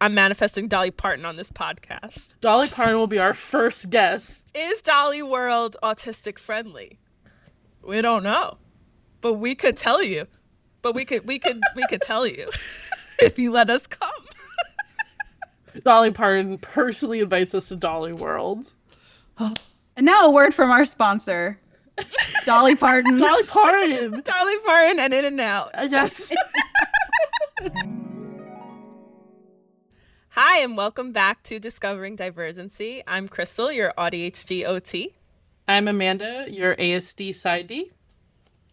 I'm manifesting Dolly Parton on this podcast. Dolly Parton will be our first guest. Is Dolly World autistic friendly? We don't know, but we could tell you. But we could tell you if you let us come. Dolly Parton personally invites us to Dolly World. And now a word from our sponsor, Dolly Parton. Dolly Parton. Dolly Parton and In-N-Out. Yes. Hi, and welcome back to Discovering Divergency. I'm Crystal, your ADHD OT. I'm Amanda, your ASD PsyD.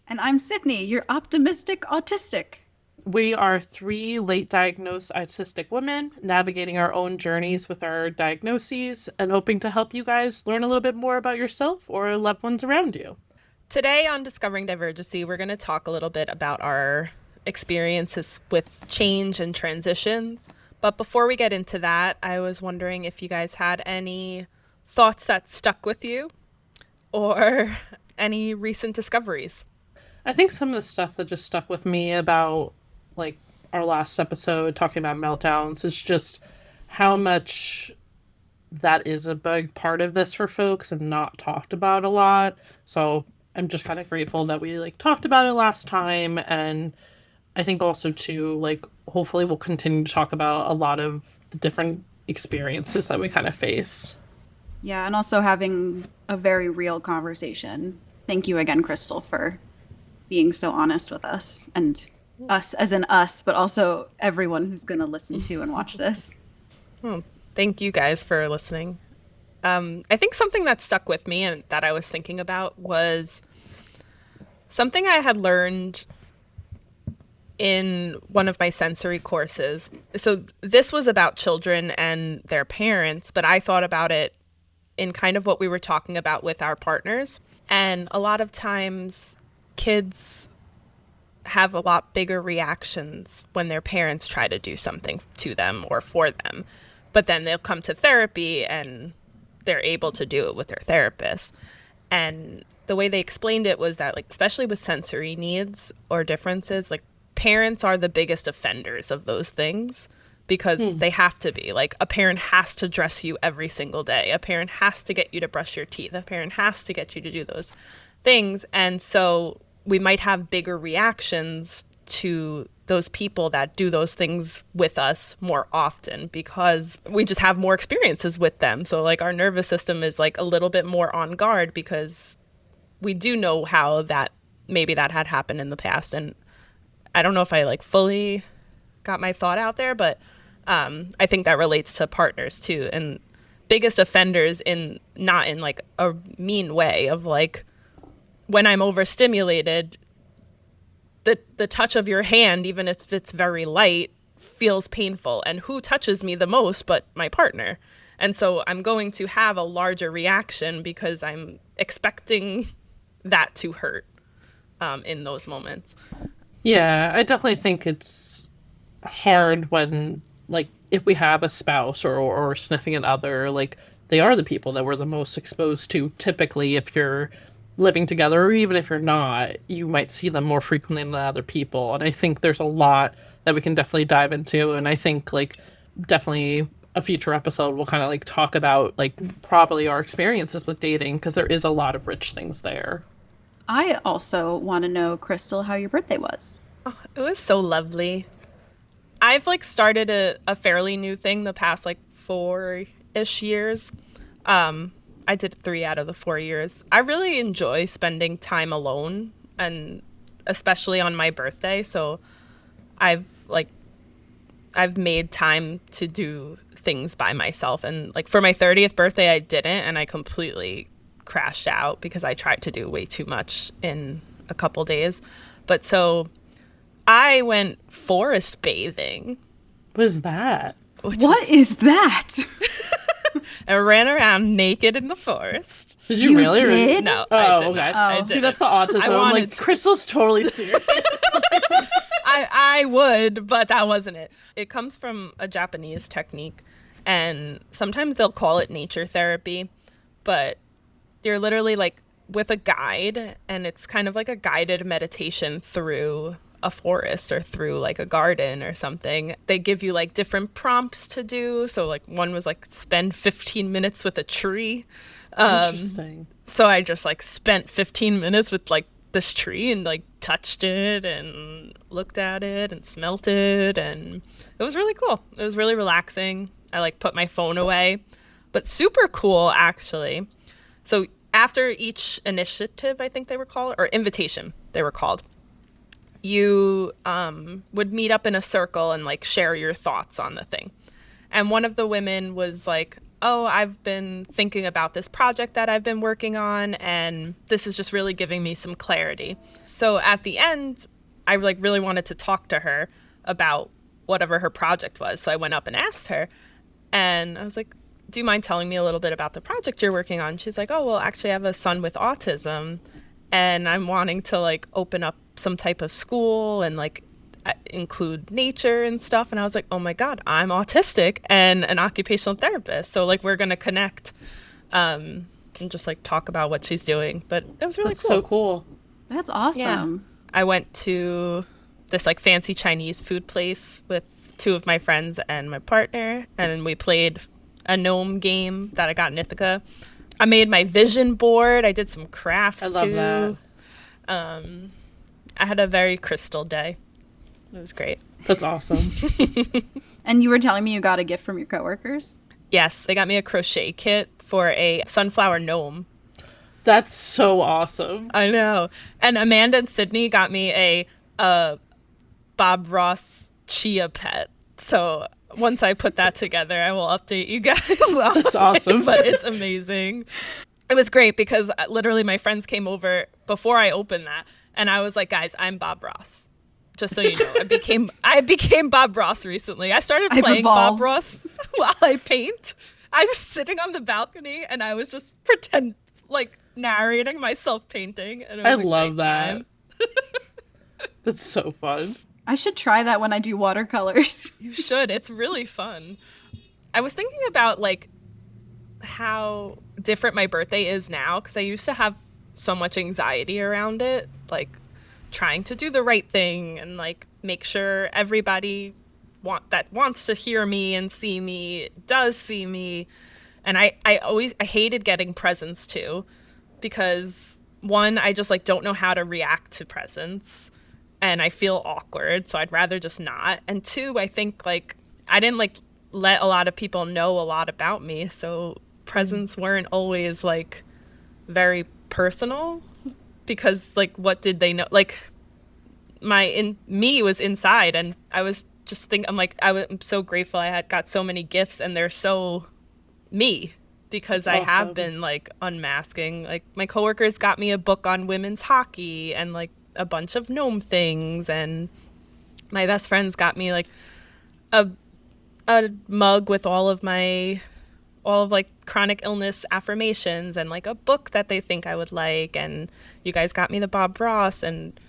And I'm Sydney, your optimistic autistic. We are three late diagnosed autistic women navigating our own journeys with our diagnoses and hoping to help you guys learn a little bit more about yourself or loved ones around you. Today on Discovering Divergency, we're going to talk a little bit about our experiences with change and transitions. But before we get into that, I was wondering if you guys had any thoughts that stuck with you or any recent discoveries. I think some of the stuff that just stuck with me about like our last episode talking about meltdowns is just how much that is a big part of this for folks and not talked about a lot. So I'm just kind of grateful that we like talked about it last time. And I think also too, like, hopefully we'll continue to talk about a lot of the different experiences that we kind of face. Yeah, and also having a very real conversation. Thank you again, Crystal, for being so honest with us, and us as in us, but also everyone who's going to listen to and watch this. Oh, thank you guys for listening. I think something that stuck with me and that I was thinking about was something I had learned in one of my sensory courses. So this was about children and their parents, but I thought about it in kind of what we were talking about with our partners. And a lot of times kids have a lot bigger reactions when their parents try to do something to them or for them. But then they'll come to therapy and they're able to do it with their therapist. And the way they explained it was that, like, especially with sensory needs or differences, like, parents are the biggest offenders of those things because they have to be. Like, a parent has to dress you every single day. A parent has to get you to brush your teeth. A parent has to get you to do those things. And so we might have bigger reactions to those people that do those things with us more often because we just have more experiences with them. So, like, our nervous system is, like, a little bit more on guard because we do know how that maybe that had happened in the past. And I don't know if I like fully got my thought out there, but I think that relates to partners too. And biggest offenders in not in like a mean way of like when I'm overstimulated, the touch of your hand, even if it's very light, feels painful. And who touches me the most but my partner? And so I'm going to have a larger reaction because I'm expecting that to hurt in those moments. Yeah, I definitely think it's hard when, like, if we have a spouse or significant other, like, they are the people that we're the most exposed to. Typically, if you're living together, or even if you're not, you might see them more frequently than other people. And I think there's a lot that we can definitely dive into. And I think, like, definitely a future episode will kind of, like, talk about, like, probably our experiences with dating, because there is a lot of rich things there. I also want to know, Crystal, how your birthday was. Oh, it was so lovely. I've like started a fairly new thing the past like 4-ish years. I did 3 out of the 4 years. I really enjoy spending time alone, and especially on my birthday. So I've made time to do things by myself. And like for my 30th birthday, I didn't, and I completely crashed out because I tried to do way too much in a couple days. But so I went forest bathing. What is that? What is that? I ran around naked in the forest. Did you really? Did? No. Oh, I did okay. not. See, that's the autism. I'm like, Crystal's totally serious. I would, but that wasn't it. It comes from a Japanese technique, and sometimes they'll call it nature therapy, but you're literally like with a guide, and it's kind of like a guided meditation through a forest or through like a garden or something. They give you like different prompts to do. So like one was like spend 15 minutes with a tree. Interesting. So I just like spent 15 minutes with like this tree and like touched it and looked at it and smelt it, and it was really cool. It was really relaxing. I like put my phone away, but super cool actually. So after each initiative, I think they were called, or invitation, they were called, you would meet up in a circle and like share your thoughts on the thing. And one of the women was like, oh, I've been thinking about this project that I've been working on, and this is just really giving me some clarity. So at the end, I like really wanted to talk to her about whatever her project was. So I went up and asked her, and I was like, do you mind telling me a little bit about the project you're working on? She's like, oh, well, actually I have a son with autism, and I'm wanting to like open up some type of school and like include nature and stuff. And I was like, oh my God, I'm autistic and an occupational therapist. So like we're going to connect and just like talk about what she's doing. But it was really That's cool. so cool. That's awesome. Yeah. I went to this like fancy Chinese food place with two of my friends and my partner, and we played a gnome game that I got in Ithaca. I made my vision board. I did some crafts I love too. that. I had a very crystal day. It was great. That's awesome. And you were telling me you got a gift from your coworkers? Yes, they got me a crochet kit for a sunflower gnome. That's so awesome. I know. And Amanda and Sydney got me a Bob Ross chia pet. So once I put that together, I will update you guys. That's awesome. But it's amazing. It was great because literally my friends came over before I opened that, and I was like, guys, I'm Bob Ross. Just so you know, I became Bob Ross recently. I started playing Bob Ross while I paint. I was sitting on the balcony and I was just narrating myself painting. And it was I love that. That's so fun. I should try that when I do watercolors. You should. It's really fun. I was thinking about like how different my birthday is now, because I used to have so much anxiety around it, like trying to do the right thing and like make sure everybody wants to hear me and see me does see me. And I hated getting presents too, because one, I just like don't know how to react to presents and I feel awkward, so I'd rather just not. And two, I think like I didn't like let a lot of people know a lot about me, so presents weren't always like very personal, because like what did they know? Like me was inside, and I was just I'm so grateful I had got so many gifts, and they're so me, because I have been like unmasking. Like my coworkers got me a book on women's hockey and like a bunch of gnome things, and my best friends got me like a mug with all of like chronic illness affirmations and like a book that they think I would like. And you guys got me the Bob Ross, and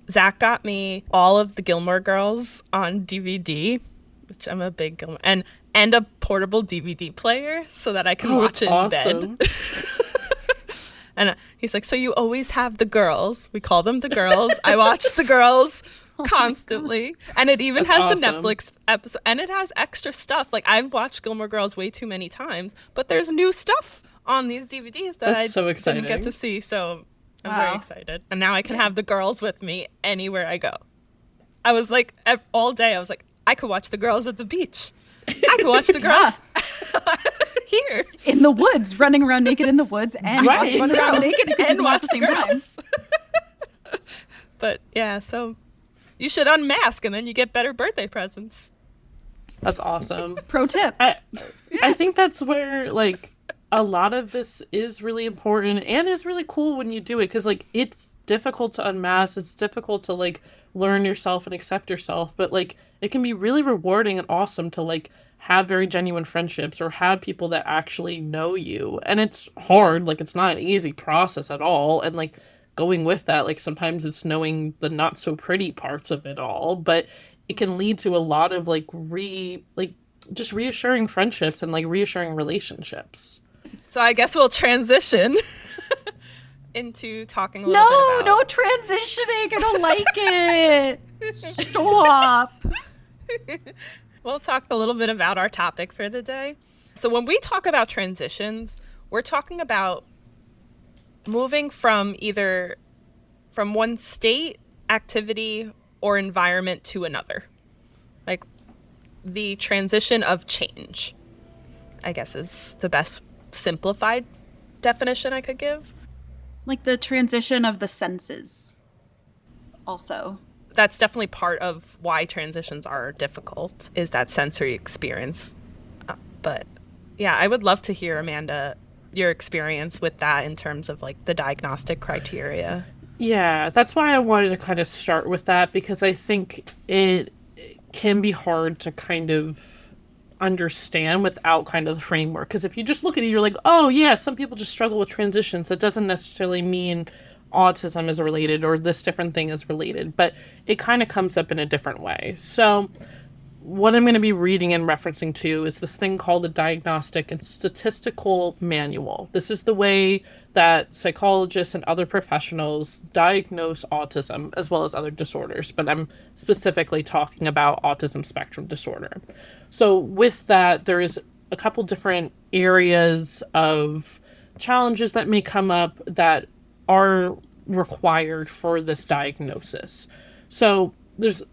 Zach got me all of the Gilmore Girls on DVD, which I'm a big Gilmore, and a portable DVD player so that I can watch it in bed. And he's like, so you always have the girls. We call them the girls. I watch the girls constantly. And it even has the Netflix episode, and it has extra stuff. Like I've watched Gilmore Girls way too many times, but there's new stuff on these DVDs that I didn't get to see. So I'm very excited. And now I can have the girls with me anywhere I go. I was like, all day, I was like, I could watch the girls at the beach. I could watch the girls here. In the woods, running around naked in the woods, and watching the girls naked and watch at the same time. But yeah, so you should unmask, and then you get better birthday presents. That's awesome. Pro tip. I think that's where like a lot of this is really important and is really cool when you do it, because like it's difficult to unmask, it's difficult to like learn yourself and accept yourself, but like it can be really rewarding and awesome to like have very genuine friendships or have people that actually know you. And it's hard, like it's not an easy process at all, and like going with that, like sometimes it's knowing the not so pretty parts of it all, but it can lead to a lot of like just reassuring friendships and like reassuring relationships. So I guess we'll transition into talking a little bit about... No transitioning. I don't like it. Stop. We'll talk a little bit about our topic for the day. So when we talk about transitions, we're talking about moving from either from one state, activity, or environment to another. Like the transition of change, I guess, is the best simplified definition I could give. Like the transition of the senses also. That's definitely part of why transitions are difficult, is that sensory experience. But yeah, I would love to hear, Amanda, your experience with that in terms of like the diagnostic criteria. Yeah, that's why I wanted to kind of start with that, because I think it can be hard to kind of understand without kind of the framework. Because if you just look at it, you're like, oh yeah, some people just struggle with transitions. That doesn't necessarily mean autism is related or this different thing is related, but it kind of comes up in a different way. So what I'm going to be reading and referencing to is this thing called the Diagnostic and Statistical Manual. This is the way that psychologists and other professionals diagnose autism as well as other disorders, but I'm specifically talking about autism spectrum disorder. So with that, there is a couple different areas of challenges that may come up that are required for this diagnosis. So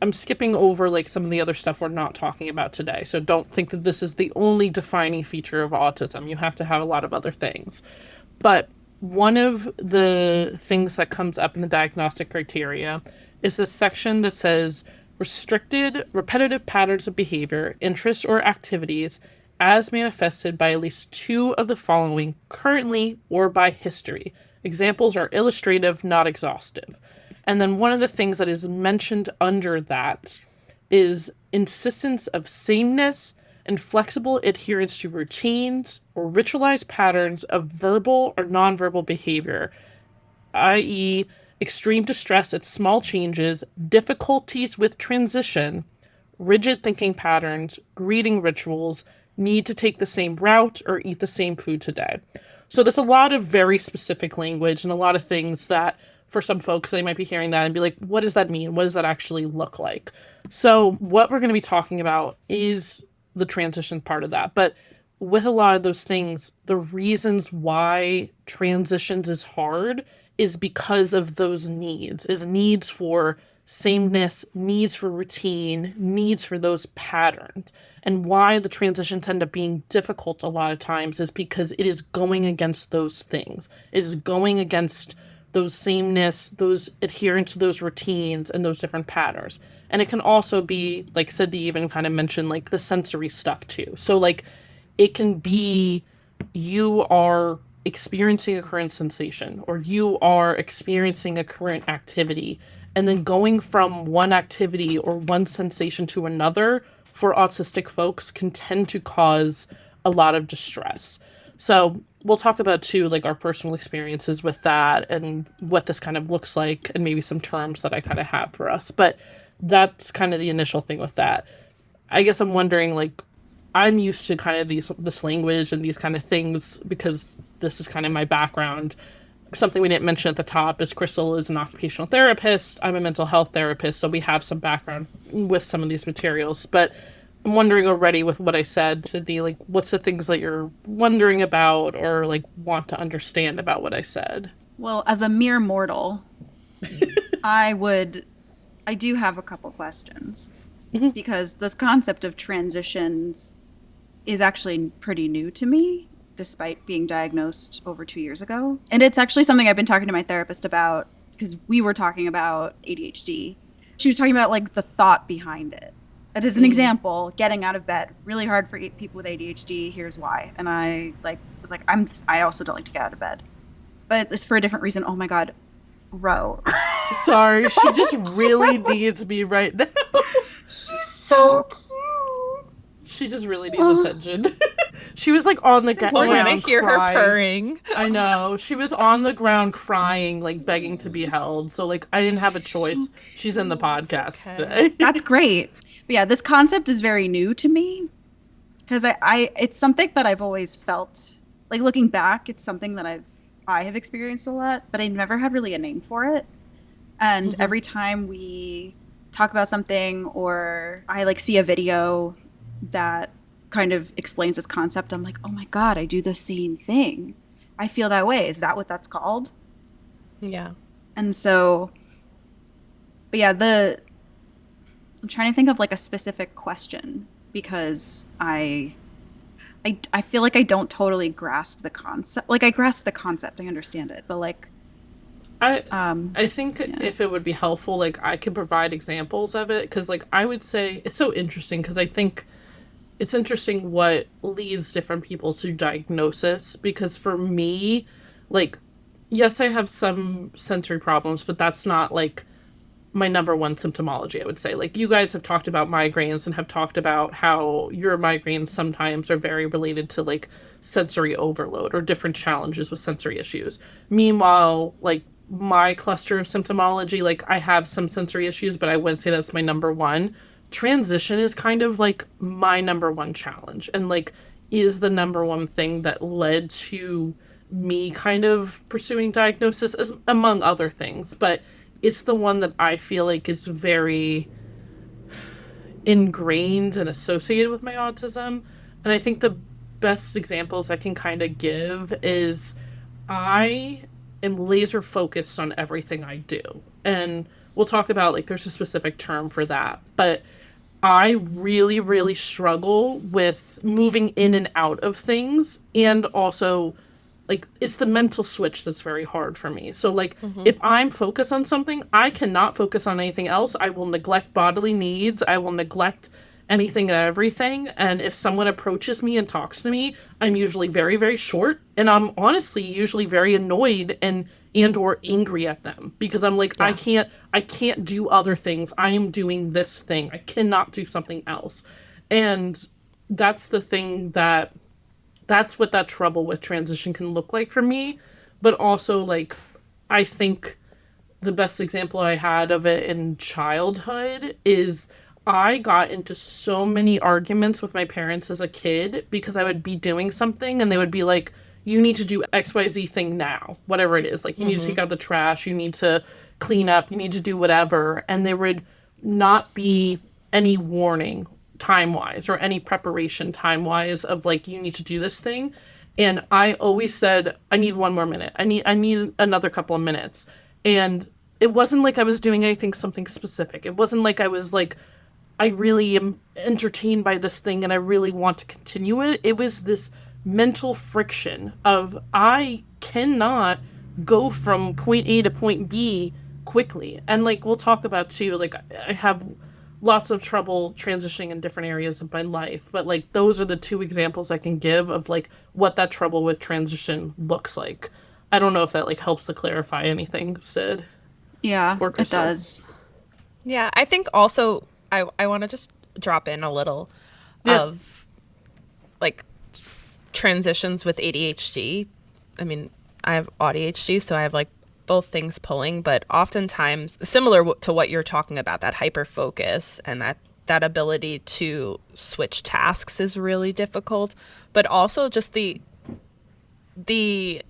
I'm skipping over like some of the other stuff we're not talking about today. So don't think that this is the only defining feature of autism. You have to have a lot of other things. But one of the things that comes up in the diagnostic criteria is this section that says restricted repetitive patterns of behavior, interests, or activities as manifested by at least two of the following currently or by history. Examples are illustrative, not exhaustive. And then one of the things that is mentioned under that is insistence of sameness and flexible adherence to routines or ritualized patterns of verbal or nonverbal behavior, i.e., extreme distress at small changes, difficulties with transition, rigid thinking patterns, greeting rituals, need to take the same route or eat the same food today. So there's a lot of very specific language and a lot of things that for some folks, they might be hearing that and be like, what does that mean? What does that actually look like? So what we're going to be talking about is the transition part of that. But with a lot of those things, the reasons why transitions is hard is because of those needs, is needs for sameness, needs for routine, needs for those patterns. And why the transitions end up being difficult a lot of times is because it is going against those things. It is going against those sameness, those adherence to those routines and those different patterns. And it can also be, like Sadi even kind of mentioned, like the sensory stuff too. So like it can be you are experiencing a current sensation or you are experiencing a current activity, and then going from one activity or one sensation to another for autistic folks can tend to cause a lot of distress. So we'll talk about too, like our personal experiences with that and what this kind of looks like and maybe some terms that I kind of have for us. But that's kind of the initial thing with that. I guess I'm wondering, like, I'm used to kind of this language and these kind of things because this is kind of my background. Something we didn't mention at the top is Crystal is an occupational therapist. I'm a mental health therapist, so we have some background with some of these materials. But I'm wondering already with what I said, Sydney, like, what's the things that you're wondering about or, like, want to understand about what I said? Well, as a mere mortal, I do have a couple questions. Mm-hmm. Because this concept of transitions is actually pretty new to me, despite being diagnosed over 2 years ago. And it's actually something I've been talking to my therapist about because we were talking about ADHD. She was talking about, like, the thought behind it. And as an example, getting out of bed, really hard for people with ADHD. Here's why. And I was like, I also don't like to get out of bed, but it's for a different reason. Oh my God, Ro. Sorry, she just really needs me right now. She's so cute. She just really needs attention. She was like on the ground We're gonna hear crying. her purring. I know. She was on the ground crying, like begging to be held. So like I didn't have a choice. She's in the podcast today. That's great. But yeah, this concept is very new to me because it's something that I've always felt like looking back. It's something that I've I have experienced a lot, but I never had really a name for it. And every time we talk about something or I like see a video that kind of explains this concept, I'm like, oh my God, I do the same thing. I feel that way. Is that what that's called? Yeah. And so, but yeah, I'm trying to think of like a specific question because I feel like I don't totally grasp the concept. Like I grasp the concept, I understand it, but like I think if it would be helpful, like I could provide examples of it, because like I would say it's so interesting because I think it's interesting what leads different people to diagnosis, because for me, like, yes, I have some sensory problems, but that's not like my number one symptomology, I would say. Like, you guys have talked about migraines and have talked about how your migraines sometimes are very related to like sensory overload or different challenges with sensory issues. Meanwhile, like my cluster of symptomology, like I have some sensory issues, but I wouldn't say that's my number one. Transition is kind of like my number one challenge, and like is the number one thing that led to me kind of pursuing diagnosis, as, among other things. But it's the one that I feel like is very ingrained and associated with my autism. And I think the best examples I can kind of give is I am laser focused on everything I do. And we'll talk about, like, there's a specific term for that. But I really, really struggle with moving in and out of things, and also like it's the mental switch that's very hard for me. So like if I'm focused on something, I cannot focus on anything else. I will neglect bodily needs. I will neglect anything and everything. And if someone approaches me and talks to me, I'm usually very, very short, and I'm honestly usually very annoyed and or angry at them, because I'm like, I can't do other things. I am doing this thing. I cannot do something else. And that's the thing that's what that trouble with transition can look like for me. But also, like, I think the best example I had of it in childhood is I got into so many arguments with my parents as a kid because I would be doing something and they would be like, you need to do XYZ thing now, whatever it is. Like, you need to take out the trash, you need to clean up, you need to do whatever. And there would not be any warning time-wise or any preparation time-wise of like, you need to do this thing. And I always said, I need one more minute. I need another couple of minutes. And it wasn't like I was doing something specific. It wasn't like I was like, I really am entertained by this thing and I really want to continue it. It was this mental friction of I cannot go from point A to point B quickly. And like we'll talk about too, like I have lots of trouble transitioning in different areas of my life, but like those are the two examples I can give of like what that trouble with transition looks like. I don't know if that like helps to clarify anything, Sid. Yeah, it does. Yeah, I think also I want to just drop in a little of like transitions with ADHD. I mean, I have ADHD, so I have like both things pulling, but oftentimes similar to what you're talking about, that hyper focus and that ability to switch tasks is really difficult, but also just the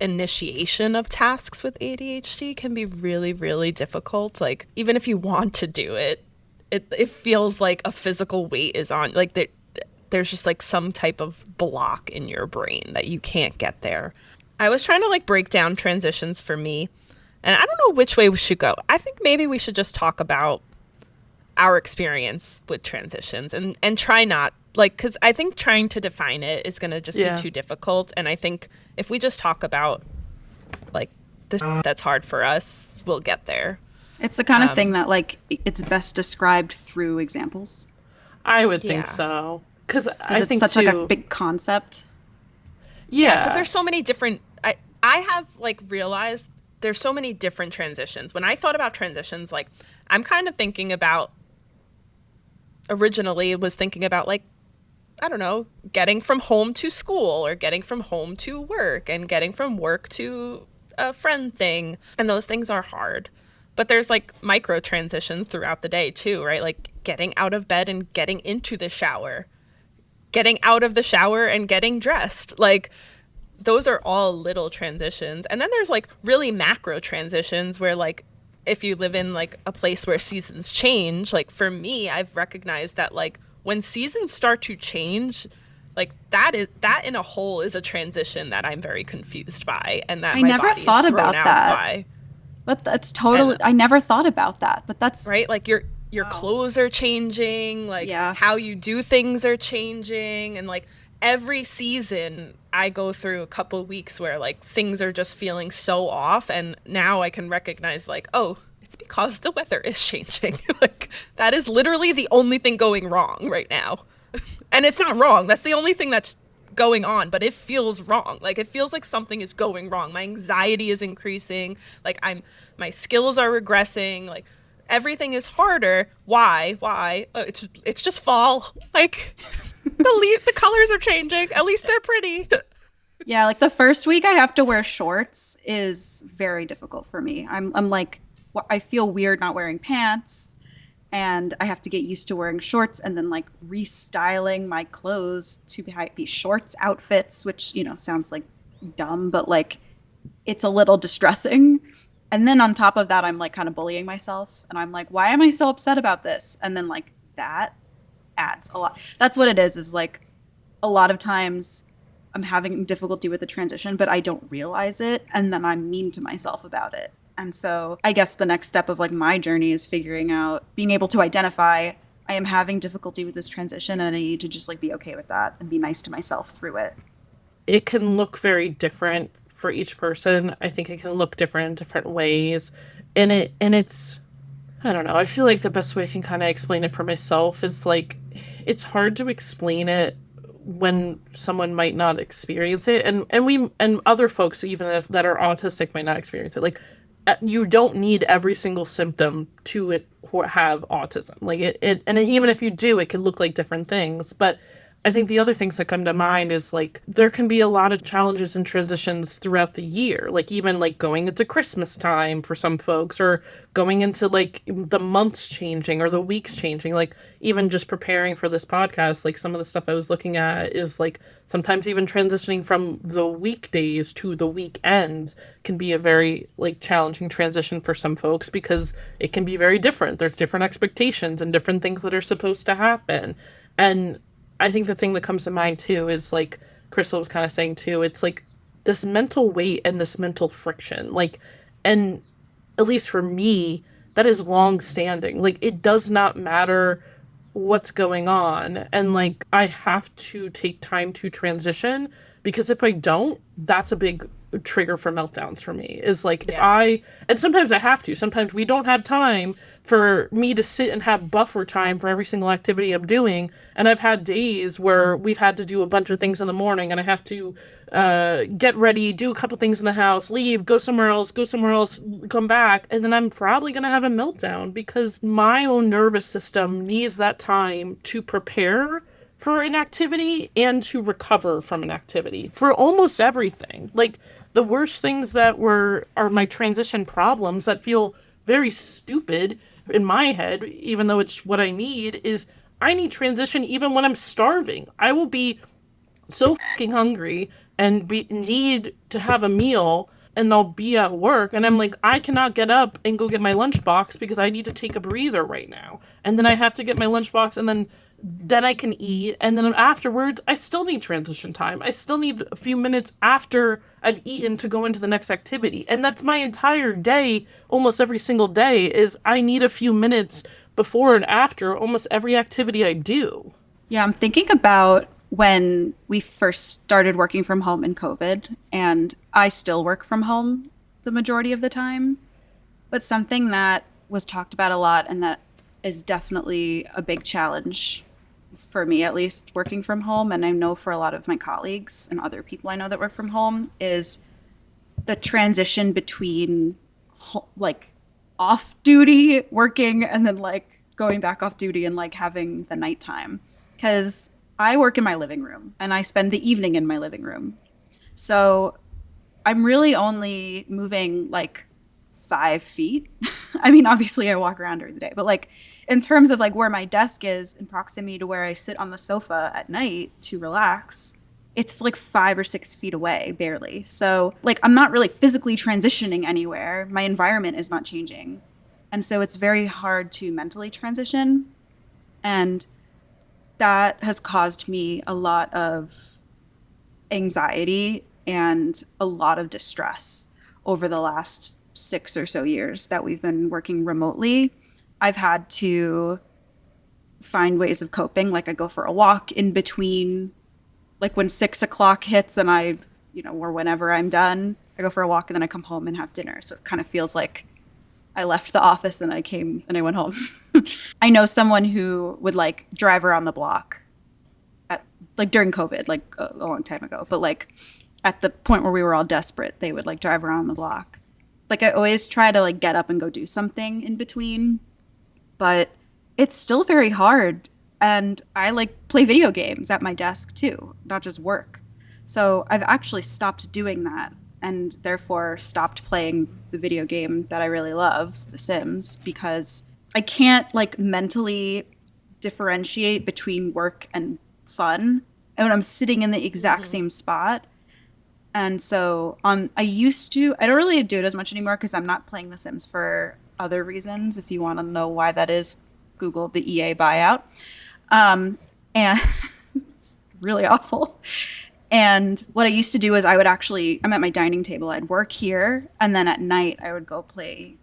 initiation of tasks with ADHD can be really, really difficult. Like, even if you want to do it, it feels like a physical weight is on, like there's just like some type of block in your brain that you can't get there. I was trying to like break down transitions for me, and I don't know which way we should go. I think maybe we should just talk about our experience with transitions and try not, like, because I think trying to define it is going to just be too difficult. And I think if we just talk about like the that's hard for us, we'll get there. It's the kind of thing that like it's best described through examples. I would think so. Because I it's think such too, like a big concept. Yeah, because there's so many different, I have like realized there's so many different transitions. When I thought about transitions, like I'm kind of thinking about, originally was thinking about like, I don't know, getting from home to school or getting from home to work and getting from work to a friend thing. And those things are hard. But there's like micro transitions throughout the day too, right? Like getting out of bed and getting into the shower, getting out of the shower and getting dressed. Like those are all little transitions. And then there's like really macro transitions where like if you live in like a place where seasons change, like for me, I've recognized that like when seasons start to change, like that in a whole is a transition that I'm very confused by, and that I my never body thought is thrown about out that. by. But that's totally, I never thought about that. But that's right. Like your clothes are changing, like Yeah. how you do things are changing, and like every season I go through a couple weeks where like things are just feeling so off, and now I can recognize like, oh, it's because the weather is changing. Like that is literally the only thing going wrong right now. And it's not wrong. That's the only thing that's going on, but it feels wrong. Like it feels like something is going wrong. My anxiety is increasing. Like my skills are regressing. Like everything is harder. Why? It's just fall. Like the colors are changing. At least they're pretty. Yeah, like the first week I have to wear shorts is very difficult for me. I'm like, I feel weird not wearing pants, and I have to get used to wearing shorts and then like restyling my clothes to be shorts outfits, which, you know, sounds like dumb, but like it's a little distressing. And then on top of that, I'm like kind of bullying myself, and I'm like, why am I so upset about this? And then like that adds a lot. That's what it is like a lot of times I'm having difficulty with the transition, but I don't realize it. And then I'm mean to myself about it. And so I guess the next step of like my journey is figuring out, being able to identify, I am having difficulty with this transition, and I need to just like be okay with that and be nice to myself through it. It can look very different for each person. I think it can look different in different ways. And it's, I don't know, I feel like the best way I can kind of explain it for myself is like, it's hard to explain it when someone might not experience it. And other folks, even if that are autistic, might not experience it. Like, you don't need every single symptom to have autism. Like and even if you do, it can look like different things. But I think the other things that come to mind is like there can be a lot of challenges and transitions throughout the year, like even like going into Christmas time for some folks, or going into like the months changing or the weeks changing. Like even just preparing for this podcast, like some of the stuff I was looking at is like sometimes even transitioning from the weekdays to the weekend can be a very like challenging transition for some folks, because it can be very different. There's different expectations and different things that are supposed to happen. And I think the thing that comes to mind too is like Crystal was kind of saying too, it's like this mental weight and this mental friction. Like, and at least for me, that is long standing. Like, it does not matter what's going on. And like, I have to take time to transition, because if I don't, that's a big trigger for meltdowns for me. Is like, and sometimes I have to, sometimes we don't have time for me to sit and have buffer time for every single activity I'm doing. And I've had days where we've had to do a bunch of things in the morning, and I have to get ready, do a couple things in the house, leave, go somewhere else, come back. And then I'm probably going to have a meltdown, because my own nervous system needs that time to prepare for an activity and to recover from an activity for almost everything. Like the worst things that are my transition problems that feel very stupid in my head, even though it's what I need, is I need transition even when I'm starving. I will be so fucking hungry and need to have a meal, and I'll be at work and I'm like, I cannot get up and go get my lunchbox because I need to take a breather right now. And then I have to get my lunchbox, and then I can eat, and then afterwards I still need transition time. I still need a few minutes after I've eaten to go into the next activity. And that's my entire day. Almost every single day is I need a few minutes before and after almost every activity I do. Yeah, I'm thinking about when we first started working from home in COVID, and I still work from home the majority of the time. But something that was talked about a lot, and that is definitely a big challenge for me, at least working from home, and I know for a lot of my colleagues and other people I know that work from home, is the transition between like off duty working and then like going back off duty and like having the nighttime. Because I work in my living room and I spend the evening in my living room. So I'm really only moving like 5 feet. I mean, obviously I walk around during the day, but like in terms of like where my desk is in proximity to where I sit on the sofa at night to relax, it's like 5 or 6 feet away, barely. So like I'm not really physically transitioning anywhere. My environment is not changing. And so it's very hard to mentally transition. And that has caused me a lot of anxiety and a lot of distress over the last 6 or so years that we've been working remotely. I've had to find ways of coping. Like I go for a walk in between, like when 6 o'clock hits and or whenever I'm done, I go for a walk and then I come home and have dinner. So it kind of feels like I left the office and I came and I went home. I know someone who would like drive around the block at like during COVID, like a long time ago, but like at the point where we were all desperate, they would like drive around the block. Like I always try to like get up and go do something in between, but it's still very hard. And I like play video games at my desk too, not just work. So I've actually stopped doing that and therefore stopped playing the video game that I really love, The Sims, because I can't like mentally differentiate between work and fun. And when I'm sitting in the exact same spot. And so I don't really do it as much anymore because I'm not playing The Sims for other reasons. If you want to know why that is, Google the EA buyout. And it's really awful. And what I used to do is I'm at my dining table, I'd work here, and then at night I would go play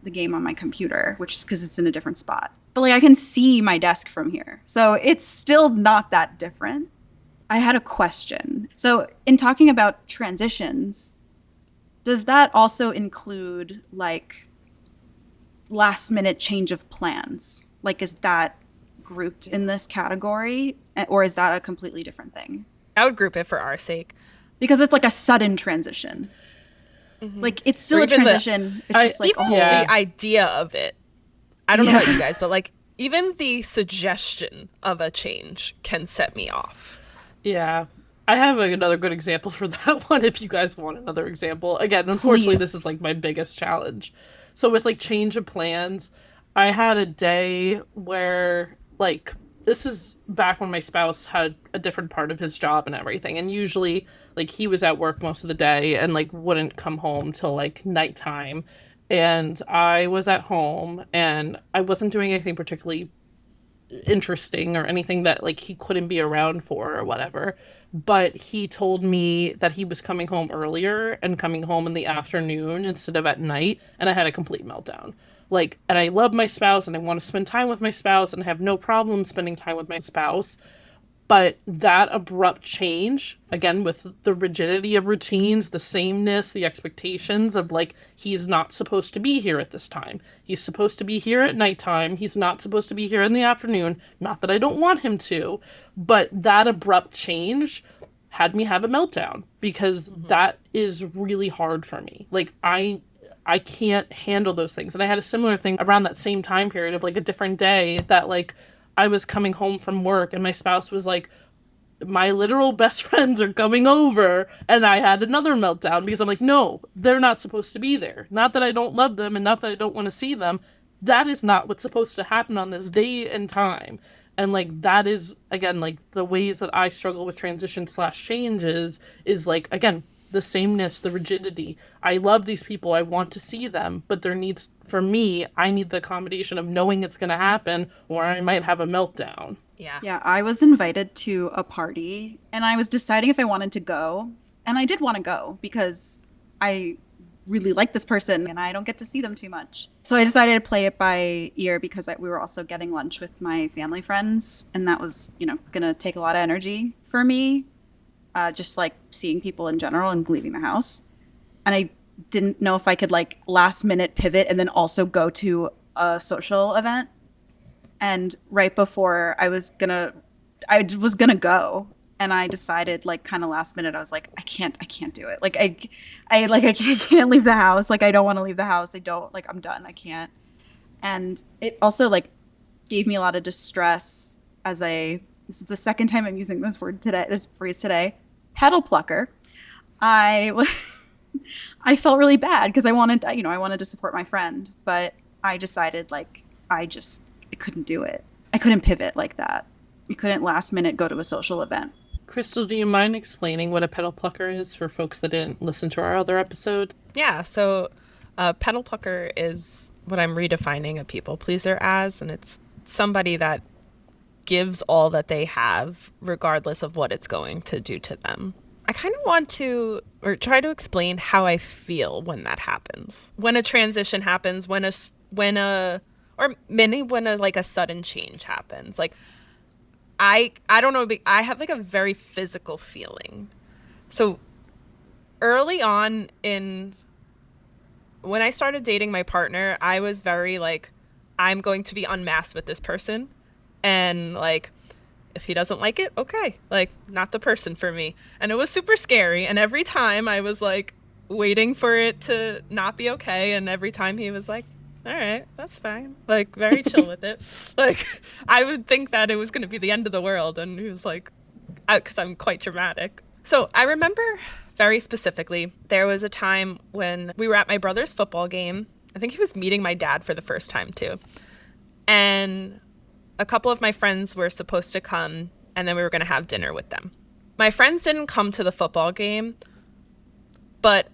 the game on my computer, which is because it's in a different spot. But like I can see my desk from here. So it's still not that different. I had a question. So in talking about transitions, does that also include like last minute change of plans? Like is that grouped in this category, or is that a completely different thing? I would group it for our sake. Because it's like a sudden transition. Like it's still a transition. It's just like even the idea of it. I don't know about you guys, but like even the suggestion of a change can set me off. Yeah. I have another good example for that one if you guys want another example. Again, unfortunately, this is like my biggest challenge. So with like change of plans, I had a day where like this is back when my spouse had a different part of his job and everything. And usually like he was at work most of the day and like wouldn't come home till like nighttime. And I was at home and I wasn't doing anything particularly interesting or anything that like he couldn't be around for or whatever, but he told me that he was coming home earlier and coming home in the afternoon instead of at night, and I had a complete meltdown. Like, and I love my spouse and I want to spend time with my spouse and I have no problem spending time with my spouse, but that abrupt change, again with the rigidity of routines, the sameness, the expectations of like he's not supposed to be here at this time, he's supposed to be here at nighttime, he's not supposed to be here in the afternoon, not that I don't want him to, but that abrupt change had me have a meltdown because that is really hard for me. Like I can't handle those things. And I had a similar thing around that same time period of like a different day that like I was coming home from work and my spouse was like, my literal best friends are coming over, and I had another meltdown because I'm like, no, they're not supposed to be there. Not that I don't love them and not that I don't want to see them. That is not what's supposed to happen on this day and time. And like that is again like the ways that I struggle with transition / changes is like again the sameness, the rigidity. I love these people, I want to see them, but there needs, for me, I need the accommodation of knowing it's going to happen or I might have a meltdown. Yeah, I was invited to a party and I was deciding if I wanted to go, and I did want to go because I really like this person and I don't get to see them too much. So I decided to play it by ear because we were also getting lunch with my family friends, and that was, going to take a lot of energy for me. Just like seeing people in general and leaving the house. And I didn't know if I could like last minute pivot and then also go to a social event. And right before I was gonna go, and I decided like kind of last minute, I was like, I can't do it. Like I can't leave the house. Like I don't want to leave the house. I'm done. I can't. And it also like gave me a lot of distress this is the second time I'm using this phrase today, pedal plucker. I felt really bad because I wanted to support my friend, but I decided like I couldn't do it. I couldn't pivot like that. You couldn't last minute go to a social event. Crystal, do you mind explaining what a pedal plucker is for folks that didn't listen to our other episodes? Yeah, so a pedal plucker is what I'm redefining a people pleaser as, and it's somebody that gives all that they have regardless of what it's going to do to them. I kind of want to or try to explain how I feel when that happens. When a transition happens, when a like a sudden change happens. Like I don't know, I have like a very physical feeling. So early on when I started dating my partner, I was very like, I'm going to be unmasked with this person. And like, if he doesn't like it, okay, like not the person for me. And it was super scary. And every time I was like waiting for it to not be okay. And every time he was like, all right, that's fine. Like very chill with it. Like I would think that it was going to be the end of the world. And he was like, because I'm quite dramatic. So I remember very specifically, there was a time when we were at my brother's football game. I think he was meeting my dad for the first time too. And a couple of my friends were supposed to come, and then we were going to have dinner with them. My friends didn't come to the football game, but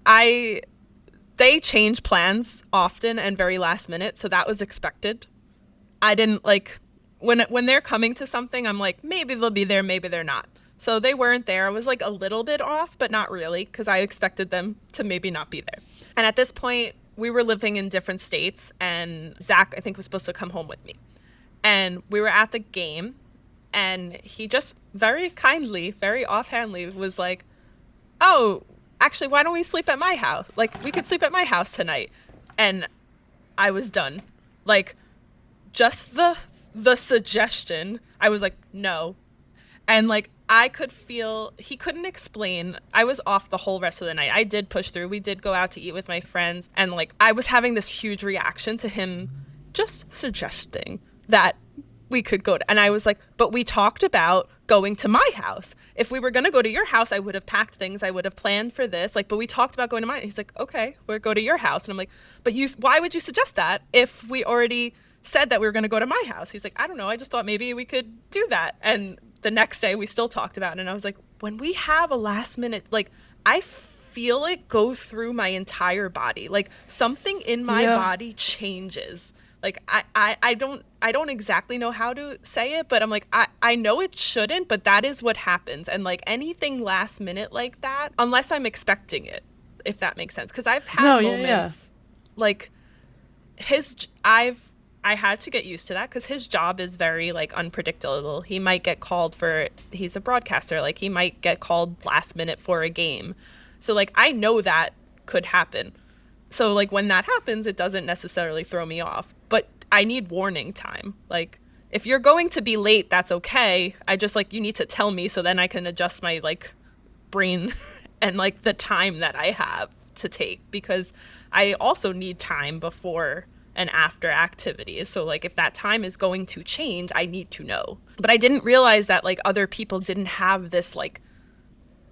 they change plans often and very last minute, so that was expected. I didn't like, when they're coming to something, I'm like, maybe they'll be there, maybe they're not. So they weren't there. I was like a little bit off, but not really, because I expected them to maybe not be there. And at this point, we were living in different states, and Zach, I think, was supposed to come home with me. And we were at the game, and he just very kindly, very offhandedly was like, oh, actually, why don't we sleep at my house? Like, we could sleep at my house tonight. And I was done. Like, just the suggestion, I was like, no. And like, I could feel, he couldn't explain. I was off the whole rest of the night. I did push through. We did go out to eat with my friends. And like, I was having this huge reaction to him just suggesting that we could go to, and I was like, but we talked about going to my house. If we were going to go to your house, I would have packed things. I would have planned for this. Like, but we talked about going to mine. He's like, okay, we'll go to your house. And I'm like, but why would you suggest that if we already said that we were going to go to my house? He's like, I don't know. I just thought maybe we could do that. And the next day we still talked about it. And I was like, when we have a last minute, like, I feel it go through my entire body. Like, something in my body changes. Like, I don't exactly know how to say it, but I'm like, I know it shouldn't, but that is what happens. And like, anything last minute like that, unless I'm expecting it, if that makes sense. Because I've had moments like I had to get used to that, because his job is very like unpredictable. He might get called he's a broadcaster, like he might get called last minute for a game. So like, I know that could happen. So like, when that happens, it doesn't necessarily throw me off, but I need warning time. Like, if you're going to be late, that's okay. I just like, you need to tell me so then I can adjust my like brain and like the time that I have to take, because I also need time before and after activities. So like, if that time is going to change, I need to know. But I didn't realize that like other people didn't have this like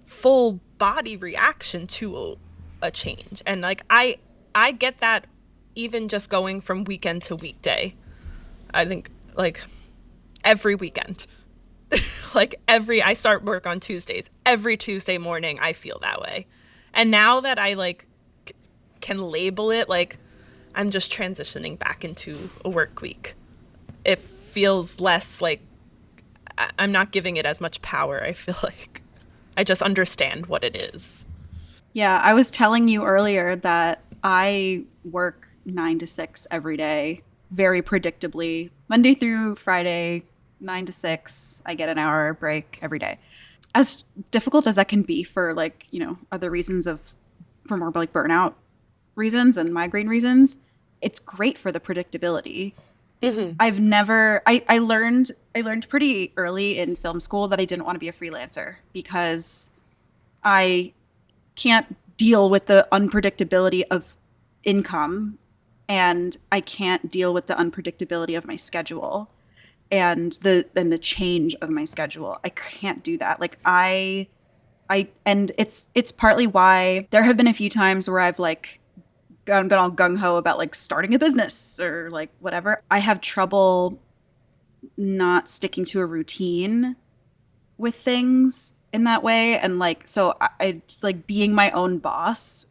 full body reaction to a change. And like, I get that even just going from weekend to weekday. I think like every weekend, like I start work on Tuesdays. Every Tuesday morning, I feel that way. And now that I like can label it, like I'm just transitioning back into a work week. It feels less like I'm not giving it as much power. I feel like I just understand what it is. Yeah, I was telling you earlier that I work 9 to 6 every day, very predictably, Monday through Friday, 9 to 6. I get an hour break every day. As difficult as that can be for like, you know, other reasons for more like burnout reasons and migraine reasons, it's great for the predictability. Mm-hmm. I learned pretty early in film school that I didn't want to be a freelancer because I can't deal with the unpredictability of income, and I can't deal with the unpredictability of my schedule and the change of my schedule. I can't do that. Like and it's partly why there have been a few times where I've like been all gung-ho about like starting a business or like whatever. I have trouble not sticking to a routine with things in that way. And like, so I like being my own boss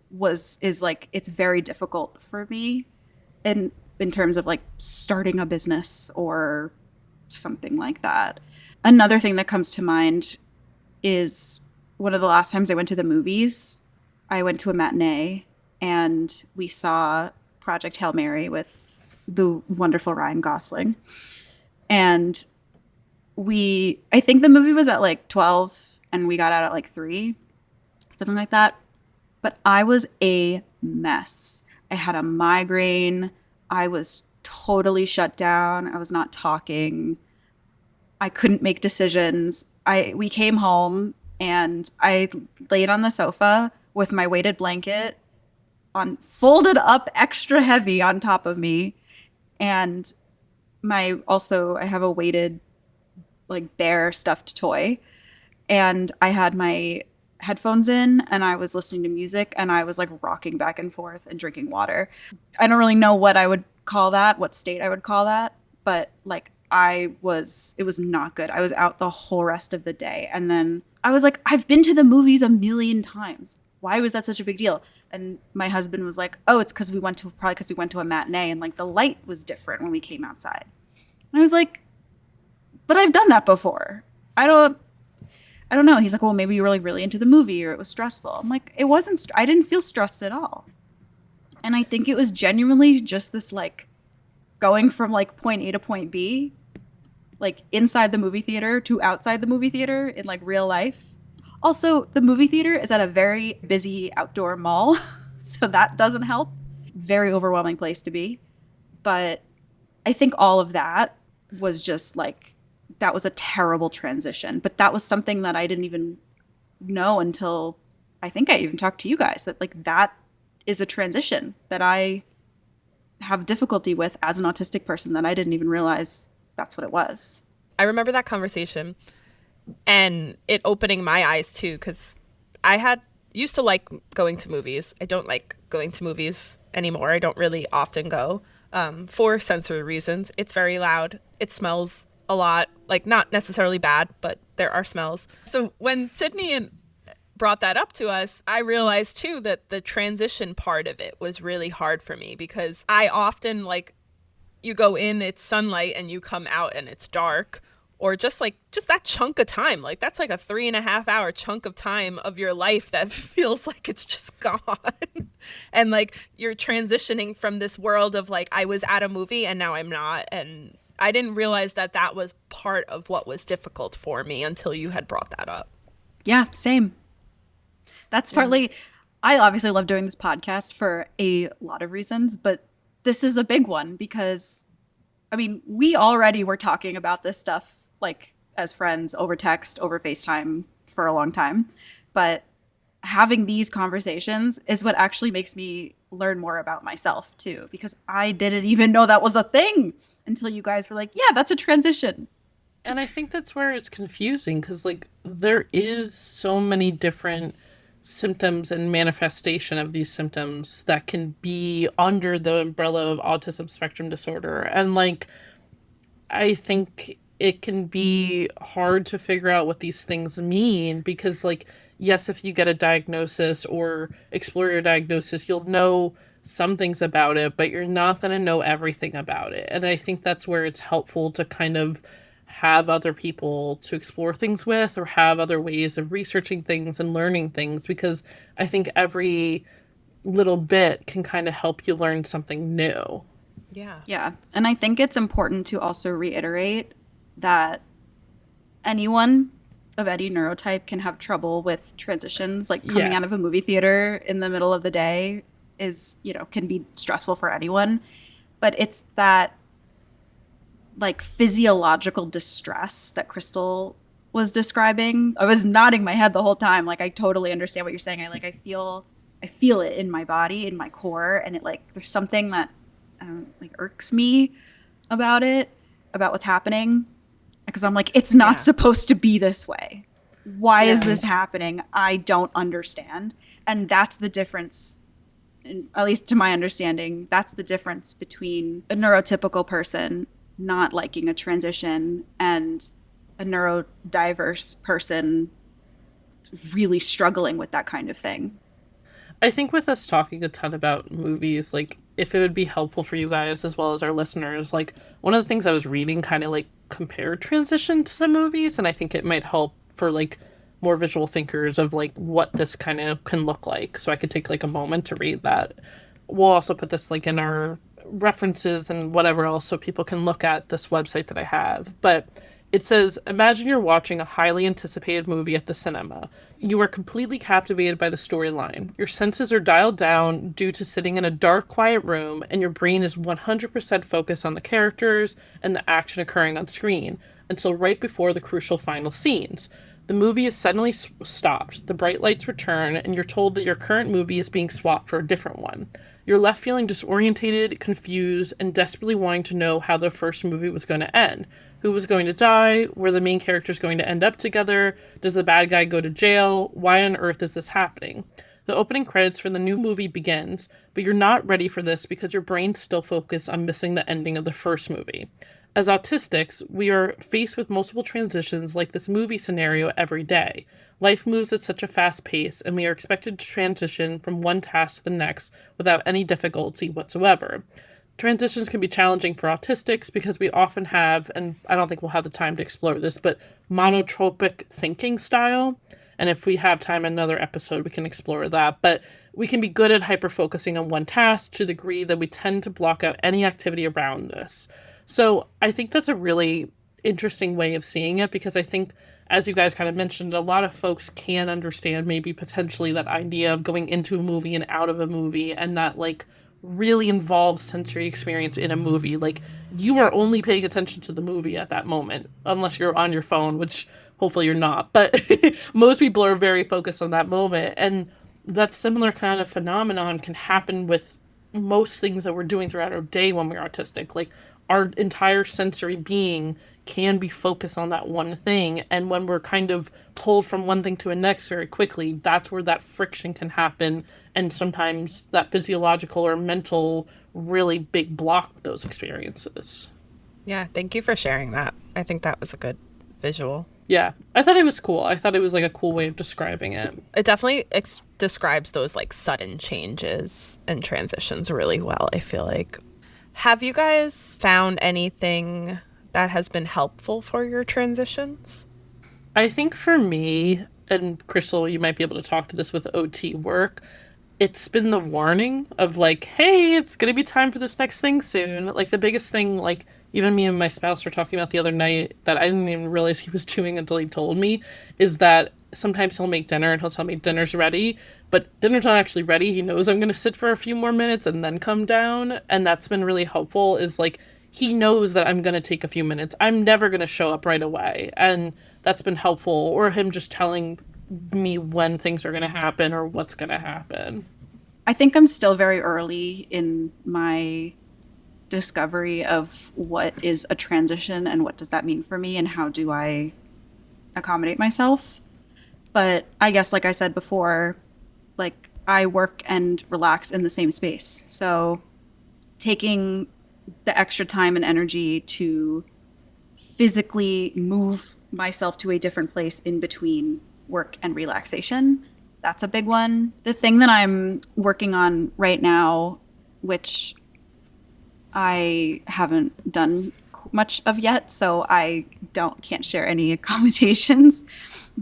is like, it's very difficult for me in terms of like starting a business or something like that. Another thing that comes to mind is one of the last times I went to the movies, I went to a matinee and we saw Project Hail Mary with the wonderful Ryan Gosling. And I think the movie was at like 12 and we got out at like 3, something like that. But I was a mess. I had a migraine. I was totally shut down. I was not talking. I couldn't make decisions. We came home and I laid on the sofa with my weighted blanket on folded up extra heavy on top of me, and I have a weighted like bear stuffed toy, and I had my headphones in and I was listening to music and I was like rocking back and forth and drinking water. I don't really know what I would call that, what state I would call that, but like it was not good. I was out the whole rest of the day. And then I was like, I've been to the movies a million times. Why was that such a big deal? And my husband was like, oh, it's because we went to a matinee and like the light was different when we came outside. And I was like, but I've done that before. I don't know. He's like, well, maybe you were like really into the movie or it was stressful. I'm like, it wasn't, I didn't feel stressed at all. And I think it was genuinely just this like going from like point A to point B, like inside the movie theater to outside the movie theater in like real life. Also, the movie theater is at a very busy outdoor mall, so that doesn't help. Very overwhelming place to be. But I think all of that was just like, that was a terrible transition. But that was something that I didn't even know until I think I even talked to you guys, that like that is a transition that I have difficulty with as an autistic person, that I didn't even realize that's what it was. I remember that conversation and it opening my eyes too, because I used to like going to movies. I don't like going to movies anymore. I don't really often go for sensory reasons. It's very loud. It smells a lot, like not necessarily bad, but there are smells. So when Sydney brought that up to us, I realized too that the transition part of it was really hard for me, because I often like, you go in, it's sunlight, and you come out and it's dark, or just that chunk of time, like that's like a 3.5 hour chunk of time of your life that feels like it's just gone. And like you're transitioning from this world of like, I was at a movie and now I'm not. And I didn't realize that was part of what was difficult for me until you had brought that up. Yeah, same. That's partly, I obviously love doing this podcast for a lot of reasons, but this is a big one because, I mean, we already were talking about this stuff like as friends over text, over FaceTime for a long time. But having these conversations is what actually makes me learn more about myself too, because I didn't even know that was a thing until you guys were like, yeah, that's a transition. And I think that's where it's confusing, because like there is so many different symptoms and manifestation of these symptoms that can be under the umbrella of autism spectrum disorder. And like, I think it can be hard to figure out what these things mean, because like, yes, if you get a diagnosis or explore your diagnosis, you'll know some things about it, but you're not going to know everything about it. And I think that's where it's helpful to kind of have other people to explore things with, or have other ways of researching things and learning things, because I think every little bit can kind of help you learn something new. Yeah. Yeah. And I think it's important to also reiterate that anyone of any neurotype can have trouble with transitions. Like coming out of a movie theater in the middle of the day is, can be stressful for anyone. But it's that like physiological distress that Crystal was describing. I was nodding my head the whole time. Like, I totally understand what you're saying. I feel it in my body, in my core. And it like, there's something that like irks me about what's happening. Because I'm like, it's not supposed to be this way. Why is this happening? I don't understand. And that's the difference, at least to my understanding, that's the difference between a neurotypical person not liking a transition and a neurodiverse person really struggling with that kind of thing. I think with us talking a ton about movies, like, if it would be helpful for you guys as well as our listeners, like, one of the things I was reading kind of like compared transition to movies, and I think it might help for like more visual thinkers of like what this kind of can look like. So I could take like a moment to read that. We'll also put this like in our references and whatever else so people can look at this website that I have. But it says, imagine you're watching a highly anticipated movie at the cinema. You are completely captivated by the storyline. Your senses are dialed down due to sitting in a dark, quiet room, and your brain is 100% focused on the characters and the action occurring on screen until right before the crucial final scenes. The movie is suddenly stopped, the bright lights return, and you're told that your current movie is being swapped for a different one. You're left feeling disorientated, confused, and desperately wanting to know how the first movie was going to end. Who was going to die? Were the main characters going to end up together? Does the bad guy go to jail? Why on earth is this happening? The opening credits for the new movie begins, but you're not ready for this because your brain's still focused on missing the ending of the first movie. As autistics, we are faced with multiple transitions like this movie scenario every day. Life moves at such a fast pace, and we are expected to transition from one task to the next without any difficulty whatsoever. Transitions can be challenging for autistics because we often have, and I don't think we'll have the time to explore this, but monotropic thinking style. And if we have time in another episode, we can explore that. But we can be good at hyper-focusing on one task to the degree that we tend to block out any activity around this. So I think that's a really interesting way of seeing it, because I think, as you guys kind of mentioned, a lot of folks can understand maybe potentially that idea of going into a movie and out of a movie, and that like really involves sensory experience in a movie. Like, you are only paying attention to the movie at that moment, unless you're on your phone, which hopefully you're not, but most people are very focused on that moment. And that similar kind of phenomenon can happen with most things that we're doing throughout our day when we're autistic. Like, our entire sensory being can be focused on that one thing, and when we're kind of pulled from one thing to the next very quickly, that's where that friction can happen, and sometimes that physiological or mental really big block those experiences. Yeah, thank you for sharing that. I think that was a good visual. Yeah, I thought it was cool. I thought it was like a cool way of describing it. It definitely describes those like sudden changes and transitions really well, I feel like. Have you guys found anything that has been helpful for your transitions? I think for me, and Crystal, you might be able to talk to this with OT work, it's been the warning of like, hey, it's going to be time for this next thing soon. Like, the biggest thing, like, even me and my spouse were talking about the other night that I didn't even realize he was doing until he told me, is that sometimes he'll make dinner and he'll tell me dinner's ready, but dinner's not actually ready. He knows I'm going to sit for a few more minutes and then come down. And that's been really helpful, is like, he knows that I'm going to take a few minutes. I'm never going to show up right away. And that's been helpful. Or him just telling me when things are going to happen or what's going to happen. I think I'm still very early in my discovery of what is a transition and what does that mean for me and how do I accommodate myself. But I guess, like I said before, like, I work and relax in the same space. So taking the extra time and energy to physically move myself to a different place in between work and relaxation, that's a big one. The thing that I'm working on right now, which I haven't done much of yet, so I can't share any accommodations,